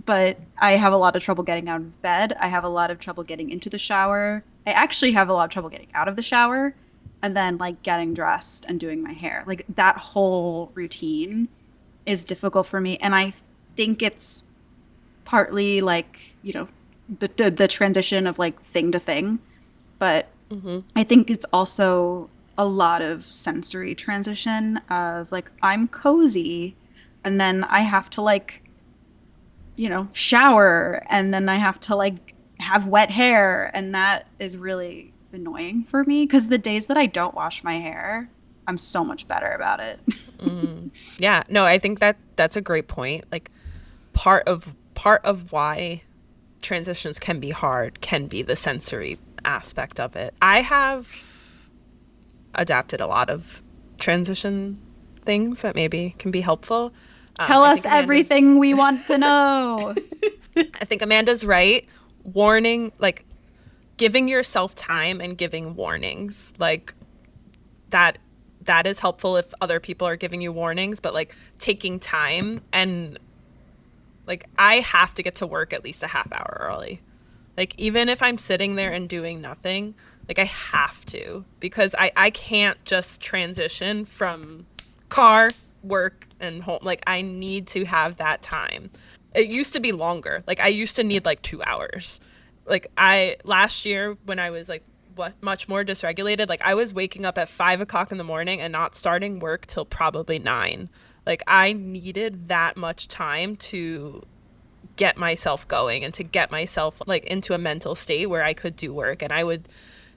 but I have a lot of trouble getting out of bed. I have a lot of trouble getting into the shower. I actually have a lot of trouble getting out of the shower and then like getting dressed and doing my hair. Like, that whole routine is difficult for me. And I think it's partly like, you know, the transition of like thing to thing. But I think it's also a lot of sensory transition of like, I'm cozy and then I have to like, you know, shower and then I have to like have wet hair. And that is really annoying for me, because the days that I don't wash my hair, I'm so much better about it. Yeah, no, I think that's a great point. Like, part of why transitions can be hard can be the sensory aspect of it. I have adapted a lot of transition things that maybe can be helpful, Tell I us think Amanda's- everything we want to know. I think Amanda's right. Warning, like giving yourself time and giving warnings, like that is helpful if other people are giving you warnings, but like taking time, and like I have to get to work at least a half hour early. Like even if I'm sitting there and doing nothing, like I have to, because I can't just transition from car, work, and home. Like I need to have that time. It used to be longer. Like I used to need like 2 hours. Like last year when I was like much more dysregulated, like I was waking up at 5 o'clock in the morning and not starting work till probably 9. Like I needed that much time to get myself going and to get myself like into a mental state where I could do work. And I would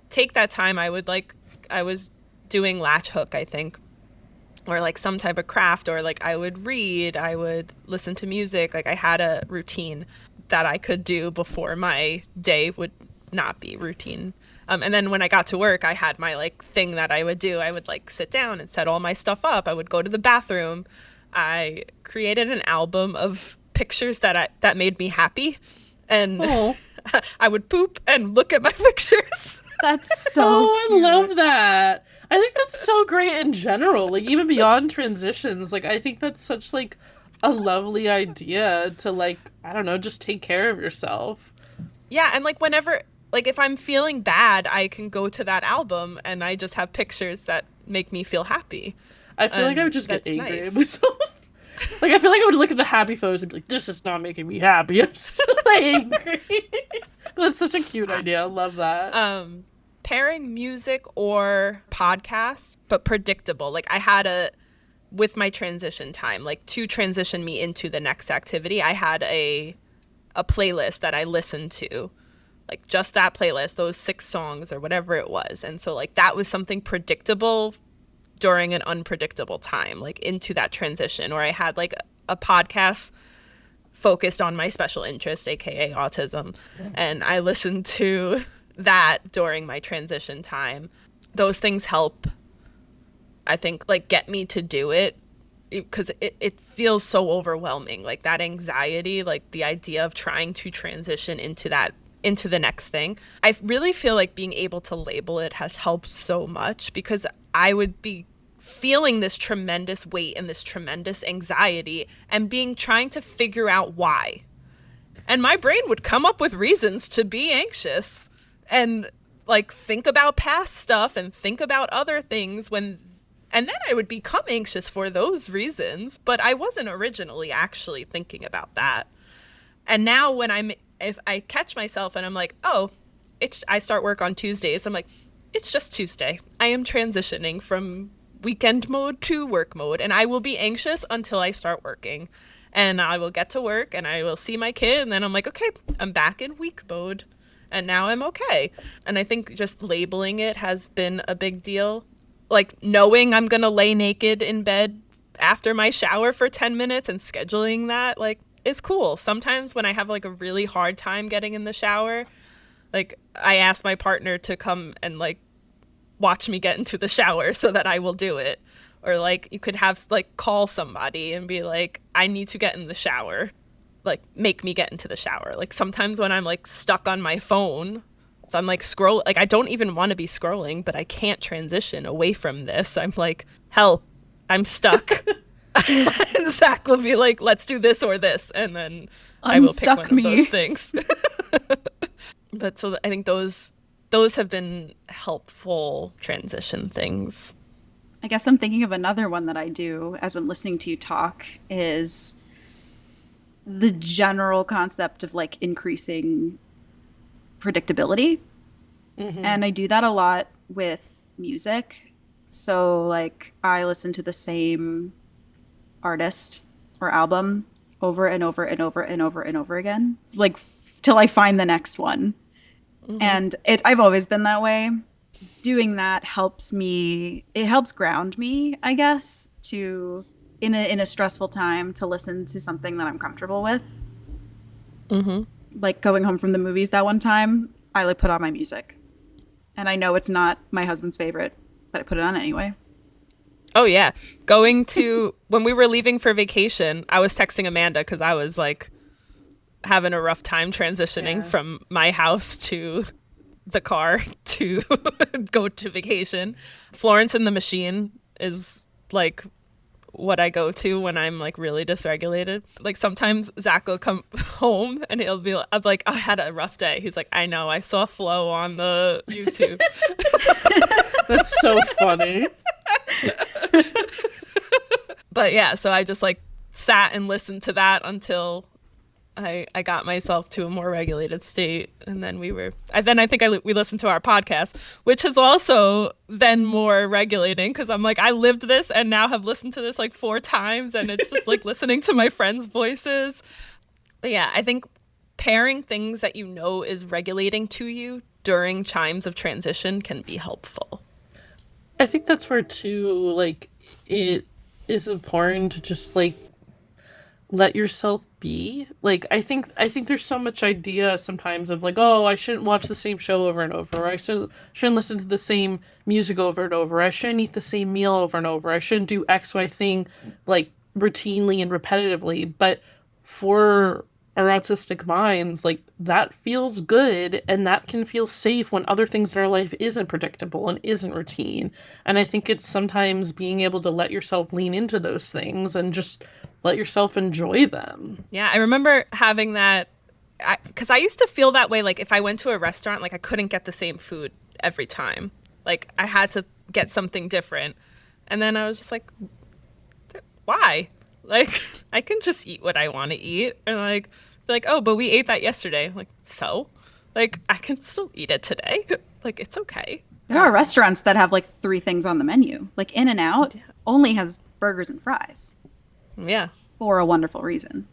take that time. I was doing latch hook, I think, or like some type of craft, or like I would read, I would listen to music. Like I had a routine that I could do before my day would not be routine. And then when I got to work, I had my like thing that I would do. I would like sit down and set all my stuff up. I would go to the bathroom. I created an album of pictures that made me happy, and I would poop and look at my pictures. That's so I cute. love that. I think that's so great in general, like even beyond transitions. Like I think that's such like a lovely idea to like, I don't know, just take care of yourself. Yeah, and like whenever, like if I'm feeling bad, I can go to that album and I just have pictures that make me feel happy. I feel like I would just get angry at nice. myself. Like I feel like I would look at the happy photos and be like, this is not making me happy. I'm still angry. That's such a cute idea. I love that. Pairing music or podcast, but predictable. Like I had with my transition time, like to transition me into the next activity, I had a playlist that I listened to, like just that playlist, those 6 songs or whatever it was. And so like that was something predictable during an unpredictable time, like into that transition. Or I had like a podcast focused on my special interest, aka autism, and I listened to that during my transition time. Those things help, I think, like get me to do it, because it feels so overwhelming, like that anxiety, like the idea of trying to transition into the next thing. I really feel like being able to label it has helped so much, because I would be feeling this tremendous weight and this tremendous anxiety and trying to figure out why. And my brain would come up with reasons to be anxious and like think about past stuff and think about other things and then I would become anxious for those reasons, but I wasn't originally actually thinking about that. And now if I catch myself and I'm like, oh, I start work on Tuesdays, I'm like, it's just Tuesday. I am transitioning from weekend mode to work mode, and I will be anxious until I start working. And I will get to work and I will see my kid, and then I'm like, okay, I'm back in week mode. And now I'm okay. And I think just labeling it has been a big deal. Like knowing I'm going to lay naked in bed after my shower for 10 minutes and scheduling that, like, is cool. Sometimes when I have like a really hard time getting in the shower, like I ask my partner to come and like watch me get into the shower so that I will do it. Or like you could have like call somebody and be like, I need to get in the shower. Like make me get into the shower. Like sometimes when I'm like stuck on my phone, if I'm like I don't even want to be scrolling, but I can't transition away from this. I'm like, help, I'm stuck. And Zach will be like, let's do this or this, and then I will pick one of those things. But so I think those have been helpful transition things. I guess I'm thinking of another one that I do as I'm listening to you talk is the general concept of like increasing predictability. Mm-hmm. And I do that a lot with music. So like I listen to the same artist or album over and over and over and over and over again, like till I find the next one. Mm-hmm. And I've always been that way. Doing that helps ground me, I guess, to in a stressful time to listen to something that I'm comfortable with. Mm-hmm. Like going home from the movies that one time, I like put on my music. And I know it's not my husband's favorite, but I put it on anyway. Oh, yeah. When we were leaving for vacation, I was texting Amanda because I was like having a rough time transitioning from my house to the car to go to vacation. Florence and the Machine is like what I go to when I'm like really dysregulated. Like sometimes Zach will come home and I'm like, I had a rough day. He's like, I know, I saw Flo on the YouTube. That's so funny. But yeah, so I just like sat and listened to that until I got myself to a more regulated state, and then we listened to our podcast, which has also been more regulating because I'm like, I lived this and now have listened to this like 4 times, and it's just like listening to my friends' voices. But yeah, I think pairing things that you know is regulating to you during times of transition can be helpful. I think that's where too, like, it is important to just like let yourself be. Like, I think there's so much idea sometimes of like, oh, I shouldn't watch the same show over and over, or I shouldn't listen to the same music over and over, I shouldn't eat the same meal over and over, I shouldn't do XY thing like routinely and repetitively. But for our autistic minds, like, that feels good, and that can feel safe when other things in our life isn't predictable and isn't routine. And I think it's sometimes being able to let yourself lean into those things and just let yourself enjoy them. Yeah, I remember having that, because I used to feel that way. Like if I went to a restaurant, like I couldn't get the same food every time. Like I had to get something different. And then I was just like, why? Like I can just eat what I want to eat. And like, oh, but we ate that yesterday. Like, so? Like I can still eat it today. Like it's okay. There are restaurants that have like 3 things on the menu. Like In-N-Out only has burgers and fries. Yeah. For a wonderful reason.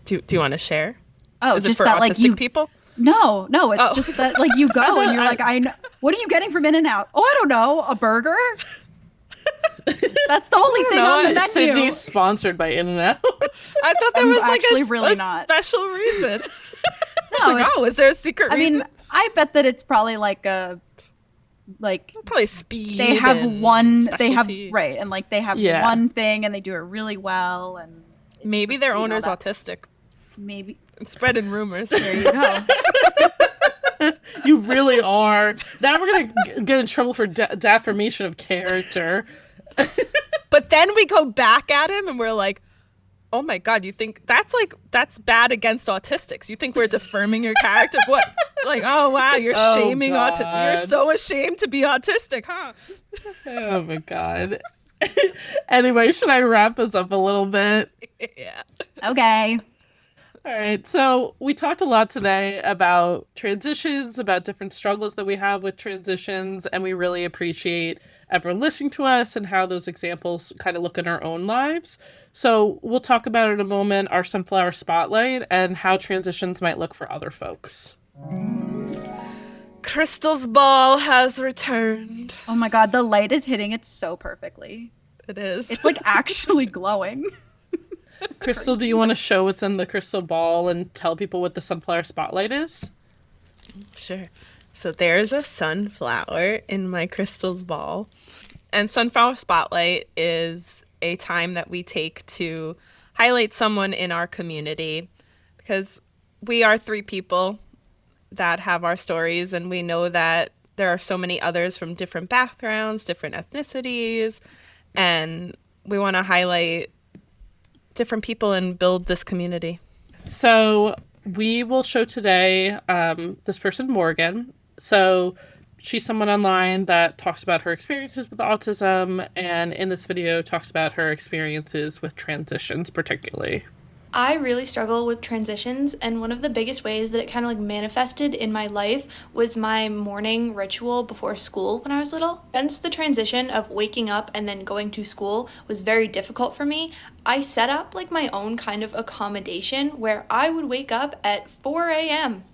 Do you want to share? Oh, Is just it for that like you people? No, it's just that like you go and you're like, I know, what are you getting from In-N-Out? Oh, I don't know, a burger? That's the only thing on the menu. Sydney's sponsored by In-N-Out. I thought there was like really a special reason. No, like, is there a secret reason? I mean, I bet that it's probably like probably speed. They have one. Specialty. They have right, and like they have one thing, and they do it really well. And maybe their owner's autistic. Maybe I'm spreading rumors. There you go. You really are. Now we're gonna get in trouble for defamation of character. But then we go back at him, and we're like, oh my God, you think that's bad against autistics? You think we're affirming your character? What? Like, oh wow, you're shaming autistic. You're so ashamed to be autistic, huh? Oh my God. Anyway, should I wrap this up a little bit? Yeah. Okay. All right. So we talked a lot today about transitions, about different struggles that we have with transitions, and we really appreciate everyone listening to us and how those examples kind of look in our own lives. So we'll talk about in a moment our Sunflower Spotlight and how transitions might look for other folks. Crystal's ball has returned. Oh my God, the light is hitting it so perfectly. It is. It's like actually glowing. Crystal, do you want to show what's in the crystal ball and tell people what the Sunflower Spotlight is? Sure. So there's a sunflower in my crystal's ball. And Sunflower Spotlight is a time that we take to highlight someone in our community, because we are 3 people that have our stories, and we know that there are so many others from different backgrounds, different ethnicities, and we want to highlight different people and build this community. So we will show today this person, Morgan. So she's someone online that talks about her experiences with autism, and in this video talks about her experiences with transitions particularly. I really struggle with transitions, and one of the biggest ways that it kind of like manifested in my life was my morning ritual before school when I was little. Since the transition of waking up and then going to school was very difficult for me, I set up like my own kind of accommodation where I would wake up at 4 a.m.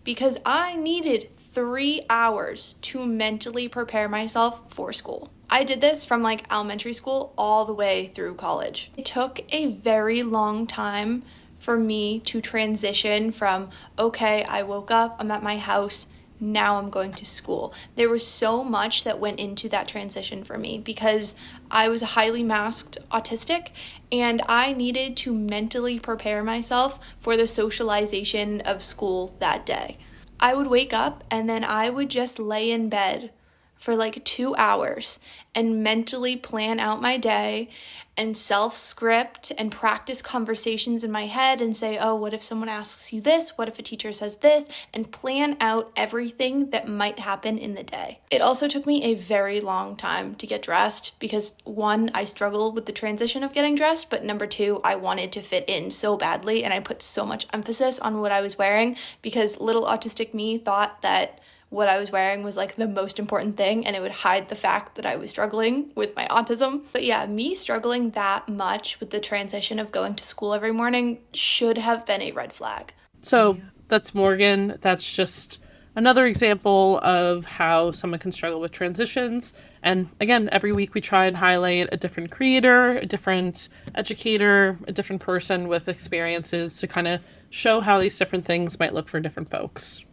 because I needed 3 hours to mentally prepare myself for school. I did this from like elementary school all the way through college. It took a very long time for me to transition from, okay, I woke up, I'm at my house, now I'm going to school. There was so much that went into that transition for me because I was a highly masked autistic and I needed to mentally prepare myself for the socialization of school that day. I would wake up and then I would just lay in bed for like 2 hours and mentally plan out my day and self-script and practice conversations in my head and say, oh, what if someone asks you this? What if a teacher says this? And plan out everything that might happen in the day. It also took me a very long time to get dressed because 1, I struggle with the transition of getting dressed, but number 2, I wanted to fit in so badly and I put so much emphasis on what I was wearing because little autistic me thought that what I was wearing was like the most important thing and it would hide the fact that I was struggling with my autism. But yeah, me struggling that much with the transition of going to school every morning should have been a red flag. So that's Morgan. That's just another example of how someone can struggle with transitions. And again, every week we try and highlight a different creator, a different educator, a different person with experiences to kind of show how these different things might look for different folks.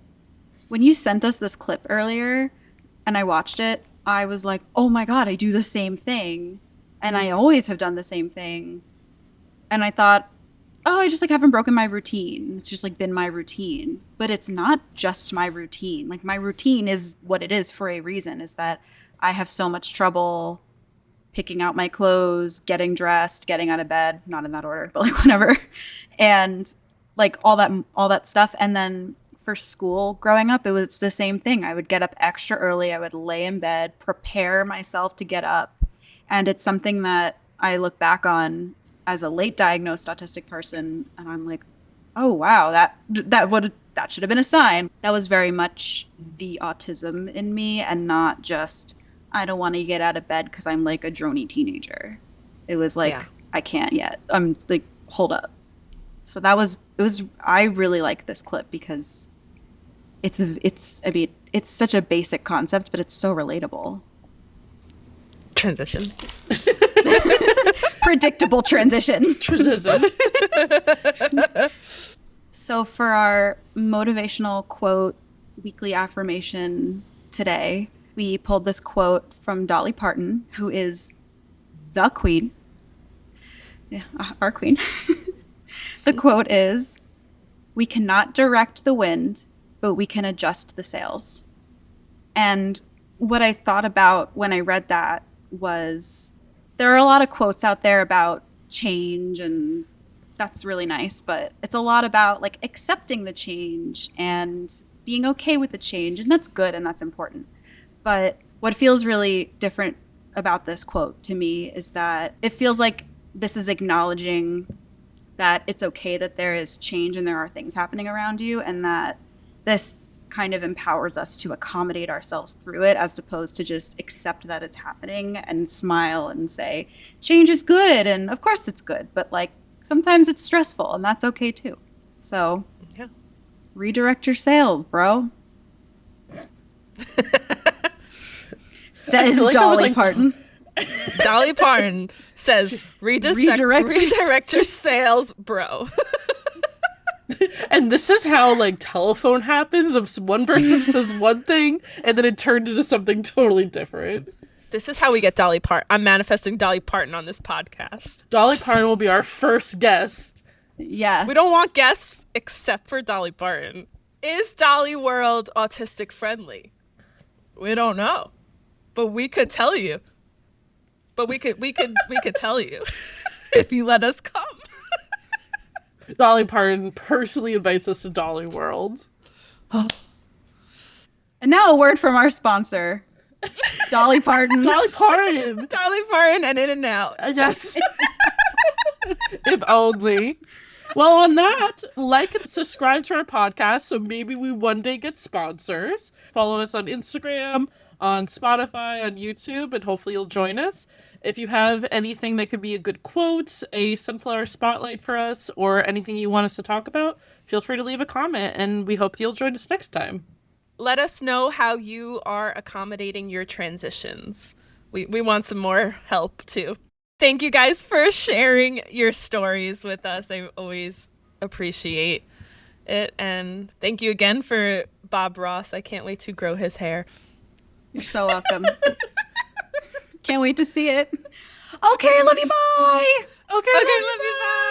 When you sent us this clip earlier and I watched it, I was like, oh my God, I do the same thing. And I always have done the same thing. And I thought, oh, I just like haven't broken my routine. It's just like been my routine. But it's not just my routine. Like my routine is what it is for a reason, is that I have so much trouble picking out my clothes, getting dressed, getting out of bed, not in that order, but like whatever. And like all that stuff. And then for school growing up, it was the same thing. I would get up extra early. I would lay in bed, prepare myself to get up. And it's something that I look back on as a late diagnosed autistic person. And I'm like, oh, wow, that should have been a sign. That was very much the autism in me and not just, I don't want to get out of bed because I'm like a droney teenager. It was like, I can't yet. I'm like, hold up. So I really like this clip because it's such a basic concept, but it's so relatable. Transition. Predictable transition. So for our motivational quote weekly affirmation today, we pulled this quote from Dolly Parton, who is the queen. Yeah, our queen. The quote is, "We cannot direct the wind, but we can adjust the sails." And what I thought about when I read that was, there are a lot of quotes out there about change, and that's really nice, but it's a lot about like accepting the change and being okay with the change, and that's good and that's important. But what feels really different about this quote to me is that it feels like this is acknowledging that it's okay that there is change and there are things happening around you, and that this kind of empowers us to accommodate ourselves through it, as opposed to just accept that it's happening and smile and say, change is good, and of course it's good, but like sometimes it's stressful and that's okay too. So redirect your sails, bro. Says Dolly Parton. Dolly Parton says, redirect your sails, bro. And this is how like telephone happens. If one person says one thing and then it turned into something totally different. This is how we get Dolly Parton. I'm manifesting Dolly Parton on this podcast. Dolly Parton will be our first guest. Yes. We don't want guests except for Dolly Parton. Is Dolly World autistic friendly? We don't know, but we could tell you. But we could tell you if you let us come. Dolly Parton personally invites us to Dolly World. And now a word from our sponsor, Dolly Parton. Dolly Parton. Dolly Parton and In-N-Out. Yes. If only. Well, on that, like and subscribe to our podcast so maybe we one day get sponsors. Follow us on Instagram, on Spotify, on YouTube, and hopefully you'll join us. If you have anything that could be a good quote, a Sunflower Spotlight for us, or anything you want us to talk about, feel free to leave a comment, and we hope you'll join us next time. Let us know how you are accommodating your transitions. We want some more help, too. Thank you guys for sharing your stories with us. I always appreciate it. And thank you again for Bob Ross. I can't wait to grow his hair. You're so welcome. Can't wait to see it. Okay, love you. Bye. Okay, love you. Bye.